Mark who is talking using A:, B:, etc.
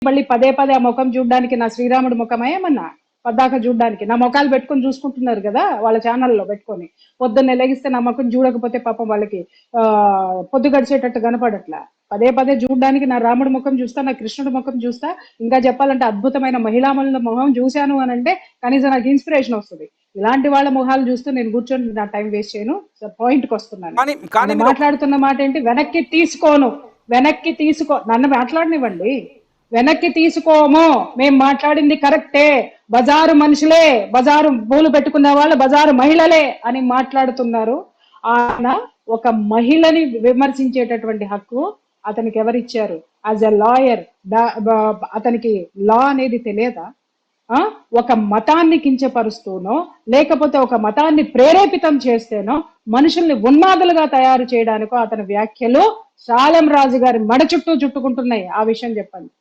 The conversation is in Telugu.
A: మళ్ళీ పదే పదే ఆ ముఖం చూడడానికి నా శ్రీరాముడి ముఖమే ఏమన్నా పద్దాక చూడడానికి నా ముఖాలు పెట్టుకొని చూసుకుంటున్నారు కదా వాళ్ళ ఛానల్లో పెట్టుకొని పొద్దున్నే లెగిస్తే నా ముఖం చూడకపోతే పాపం వాళ్ళకి ఆ పొద్దు గడిచేటట్టు కనపడట్లా పదే పదే చూడడానికి నా రాముడి ముఖం చూస్తా నా కృష్ణుడి ముఖం చూస్తా ఇంకా చెప్పాలంటే అద్భుతమైన మహిళామణుల ముఖం చూశాను అని అంటే కనీసం నాకు ఇన్స్పిరేషన్ వస్తుంది ఇలాంటి వాళ్ళ ముఖాలు చూస్తూ నేను కూర్చొని నా టైం వేస్ట్ చేయను పాయింట్కి వస్తున్నాను ఆయన మాట్లాడుతున్న మాట ఏంటి వెనక్కి తీసుకో నన్ను మాట్లాడనివ్వండి వెనక్కి తీసుకోము మేము మాట్లాడింది కరెక్టే బజారు మనుషులే బజారు పూలు పెట్టుకున్న వాళ్ళు బజారు మహిళలే అని మాట్లాడుతున్నారు ఆయన ఒక మహిళని విమర్శించేటటువంటి హక్కు అతనికి ఎవరిచ్చారు యాజ్ ఎ లాయర్ అతనికి లా అనేది తెలియదా ఒక మతాన్ని కించపరుస్తూనో లేకపోతే ఒక మతాన్ని ప్రేరేపితం చేస్తేనో మనుషుల్ని ఉన్మాదులుగా తయారు చేయడానికో అతని వ్యాఖ్యలు శాలం రాజు గారి మడ చుట్టూ చుట్టుకుంటున్నాయి ఆ విషయం చెప్పండి